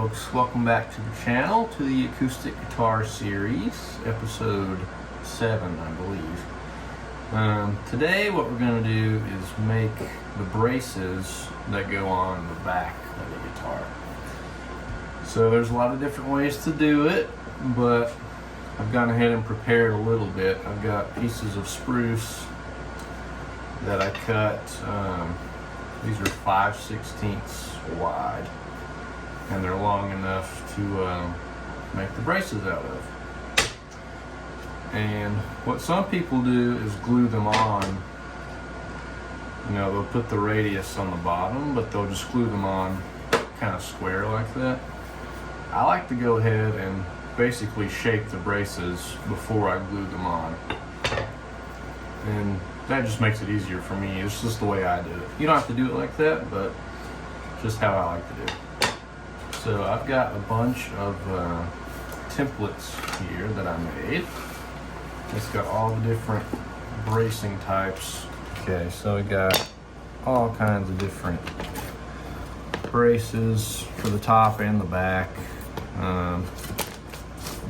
folks, welcome back to the channel, to the Acoustic Guitar Series, episode 7 I believe. Today what we're going to do is make the braces that go on the back of the guitar. So there's a lot of different ways to do it, but I've gone ahead and prepared a little bit. I've got pieces of spruce that I cut. These are 5/16 wide, and they're long enough to make the braces out of. And what some people do is glue them on. You know, they'll put the radius on the bottom, but they'll just glue them on kind of square like that. I like to go ahead and basically shape the braces before I glue them on. And that just makes it easier for me. It's just the way I do it. You don't have to do it like that, but just how I like to do it. So I've got a bunch of templates here that I made. It's got all the different bracing types. Okay, so we got all kinds of different braces for the top and the back.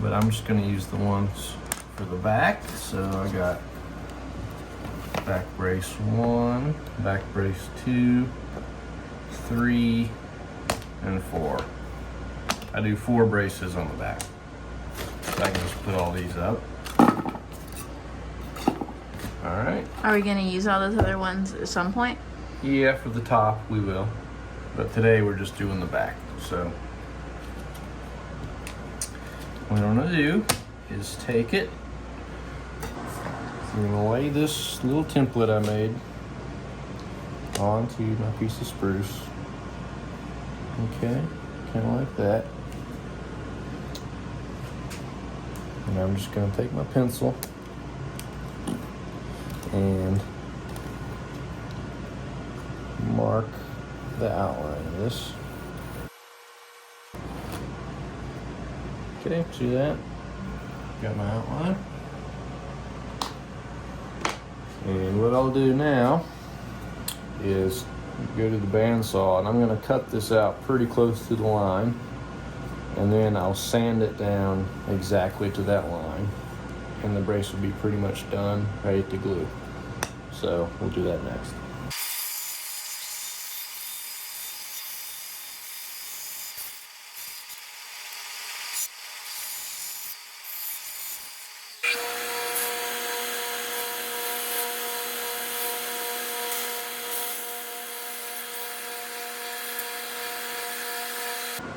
But I'm just going to use the ones for the back. So I got back brace 1, back brace 2, 3, and 4. I do 4 braces on the back. So I can just put all these up. Alright. Are we going to use all those other ones at some point? Yeah, for the top we will. But today we're just doing the back. So what I'm going to do is take it. I'm going to lay this little template I made onto my piece of spruce. Okay, kind of like that. And I'm just going to take my pencil and mark the outline of this. Okay, see that? Got my outline. And what I'll do now is go to the bandsaw, and I'm going to cut this out pretty close to the line, and then I'll sand it down exactly to that line, and the brace will be pretty much done, ready to glue. So we'll do that next.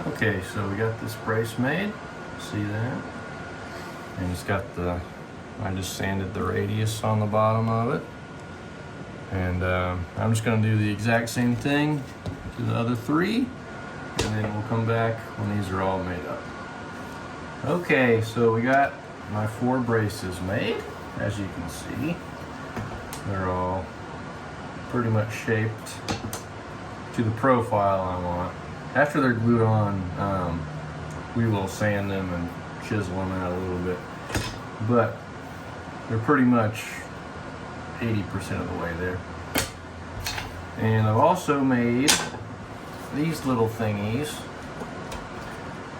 Okay, so we got this brace made, see that? And it's got I just sanded the radius on the bottom of it. And I'm just gonna do the exact same thing to the other 3, and then we'll come back when these are all made up. Okay, so we got my 4 braces made, as you can see. They're all pretty much shaped to the profile I want. After they're glued on, we will sand them and chisel them out a little bit. But they're pretty much 80% of the way there. And I've also made these little thingies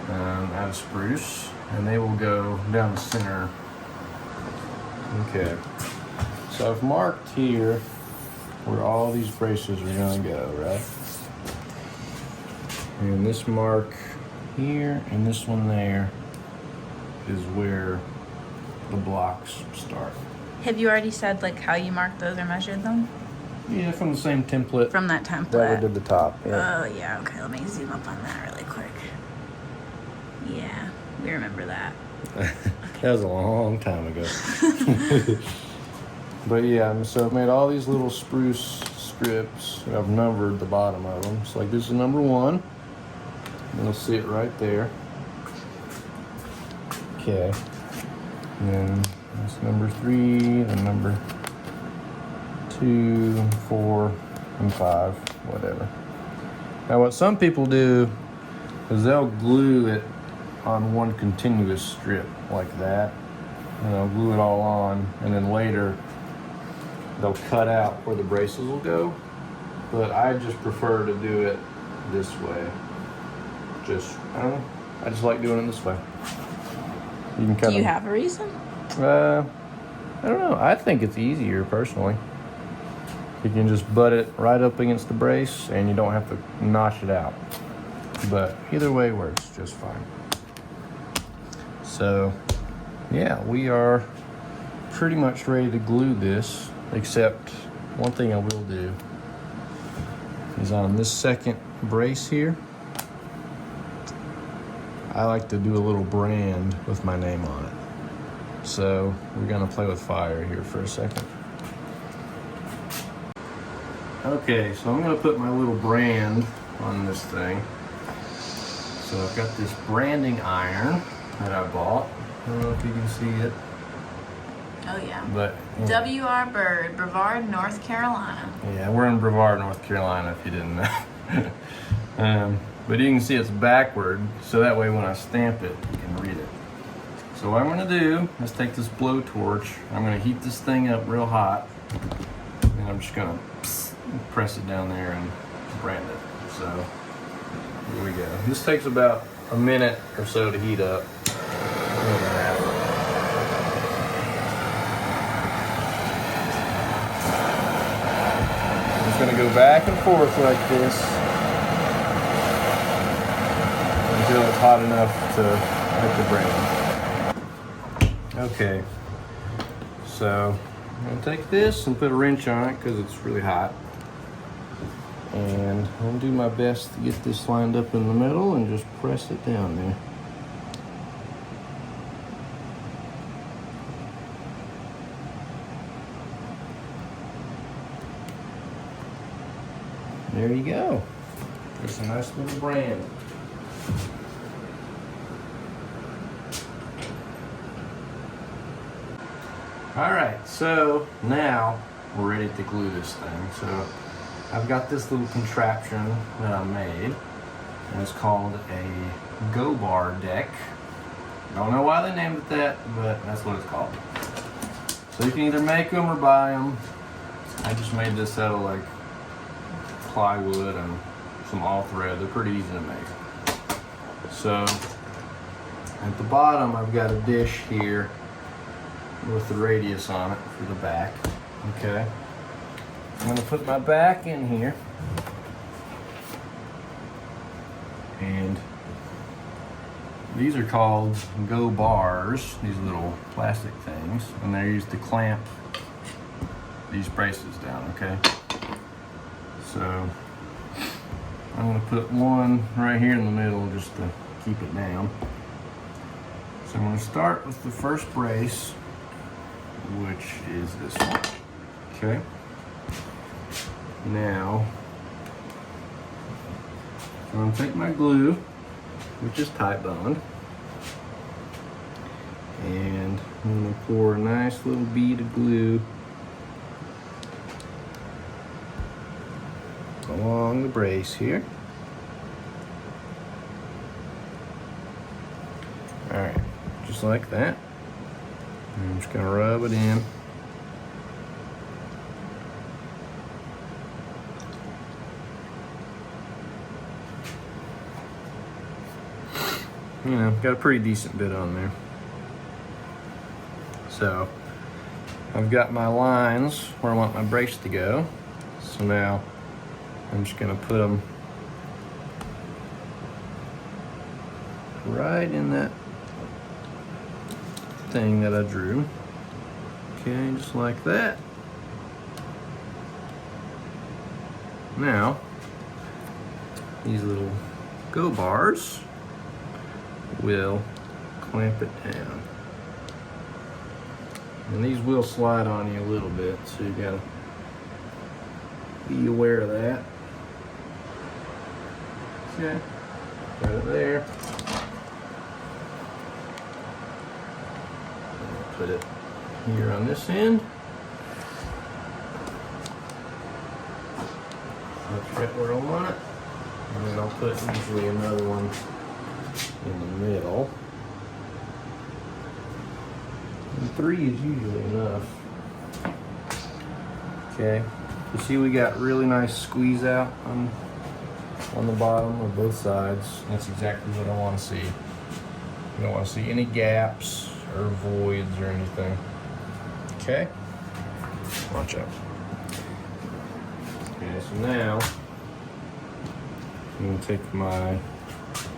out of spruce, and they will go down the center. Okay, so I've marked here where all these braces are going to go, right? And this mark here and this one there is where the blocks start. Have you already said like how you marked those or measured them? Yeah, from the same template. From that template? That we did the top. Yeah. Oh yeah, okay, let me zoom up on that really quick. Yeah, we remember that. That was a long time ago. But yeah, so I've made all these little spruce strips. I've numbered the bottom of them. So like this is number 1. You'll see it right there. Okay. And then that's number 3, then number 2, 4, and 5, whatever. Now what some people do is they'll glue it on one continuous strip like that. And they'll glue it all on, and then later they'll cut out where the braces will go. But I just prefer to do it this way. just, I don't know, I just like doing it this way. You can kind Do you have a reason? I don't know. I think it's easier personally. You can just butt it right up against the brace and you don't have to notch it out. But either way works just fine. So yeah, we are pretty much ready to glue this, except one thing I will do is on this second brace here, I like to do a little brand with my name on it. So we're gonna play with fire here for a second. Okay, so I'm gonna put my little brand on this thing. So I've got this branding iron that I bought. I don't know if you can see it. Oh yeah. But W.R. Bird, Brevard, North Carolina. yeah, we're in Brevard, North Carolina, if you didn't know. But you can see it's backward, so that way when I stamp it, you can read it. So what I'm gonna do is take this blowtorch, I'm gonna heat this thing up real hot, and I'm just gonna press it down there and brand it. So here we go. This takes about a minute or so to heat up. I'm just gonna go back and forth like this until it's hot enough to hit the brand. Okay, so I'm gonna take this and put a wrench on it because it's really hot. And I'm gonna do my best to get this lined up in the middle and just press it down there. There you go. There's a nice little brand. All right, so now we're ready to glue this thing. So I've got this little contraption that I made, and it's called a go bar deck. Don't know why they named it that, but that's what it's called. So you can either make them or buy them. I just made this out of like plywood and some all thread. They're pretty easy to make. So at the bottom, I've got a dish here with the radius on it for the back. Okay. I'm gonna put my back in here, and these are called go bars, these little plastic things, and they're used to clamp these braces down, okay? So I'm gonna put one right here in the middle just to keep it down. So I'm gonna start with the first brace, which is this one, okay? Now, I'm gonna take my glue, which is Titebond, and I'm gonna pour a nice little bead of glue along the brace here. All right, just like that. And I'm just gonna rub it in. You know, got a pretty decent bit on there. So I've got my lines where I want my brace to go. So now I'm just gonna put them right in that thing that I drew. Okay, just like that. Now, these little go bars will clamp it down. And these will slide on you a little bit, so you gotta be aware of that. Okay, got it there. Put it here on this end. That's right where I want it. And then I'll put usually another one in the middle. And 3 is usually enough. Okay, you see we got really nice squeeze out on on the bottom of both sides. That's exactly what I want to see. You don't want to see any gaps or voids or anything. Okay? Watch out. Okay, so now I'm going to take my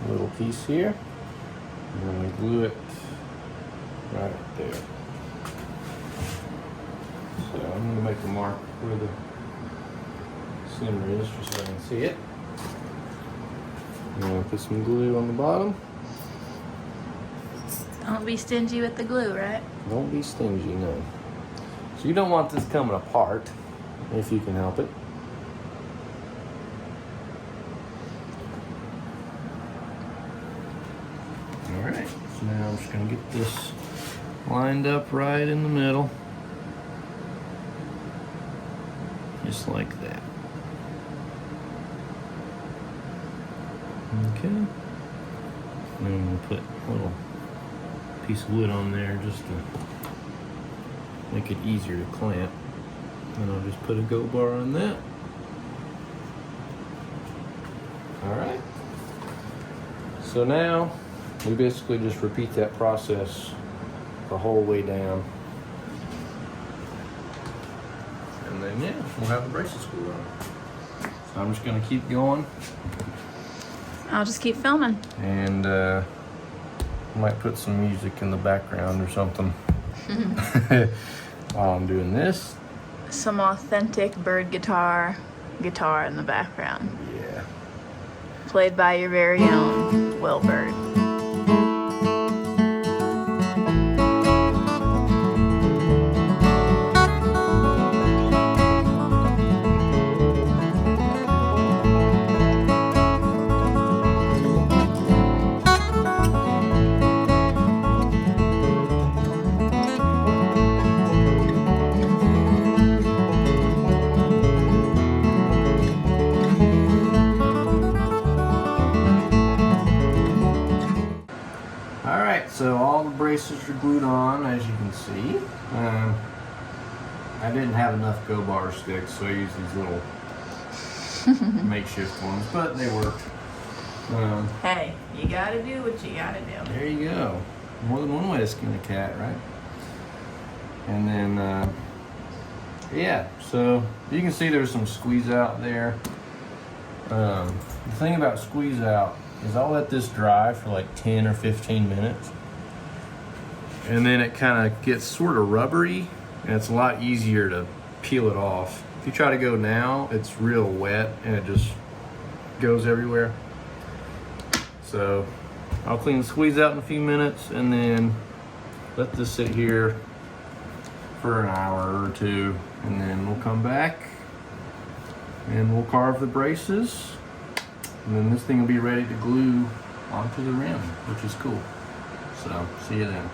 little piece here. I'm going to glue it right there. So I'm going to make a mark where the center is just so I can see it. I'm going to put some glue on the bottom. Don't be stingy with the glue, right? Don't be stingy, no. So you don't want this coming apart, if you can help it. Alright, so now I'm just going to get this lined up right in the middle. Just like that. Okay. And then I'm going to put a little piece of wood on there just to make it easier to clamp. And I'll just put a go bar on that. Alright. So now we basically just repeat that process the whole way down. And then yeah, we'll have the braces glued on. So I'm just gonna keep going. I'll just keep filming. And might put some music in the background or something while I'm doing this. Some authentic bird guitar in the background. Yeah. Played by your very own Will Bird. So all the braces are glued on, as you can see. I didn't have enough go bar sticks, so I used these little makeshift ones, but they worked. Hey, you gotta do what you gotta do. There you go. More than one way to skin a cat, right? And then, yeah, so you can see there's some squeeze out there. The thing about squeeze out is I'll let this dry for like 10 or 15 minutes. And then it kind of gets sort of rubbery, and it's a lot easier to peel it off. If you try to go now, it's real wet and it just goes everywhere. So I'll clean the squeeze out in a few minutes and then let this sit here for an hour or two, and then we'll come back and we'll carve the braces, and then this thing will be ready to glue onto the rim, which is cool. So see you then.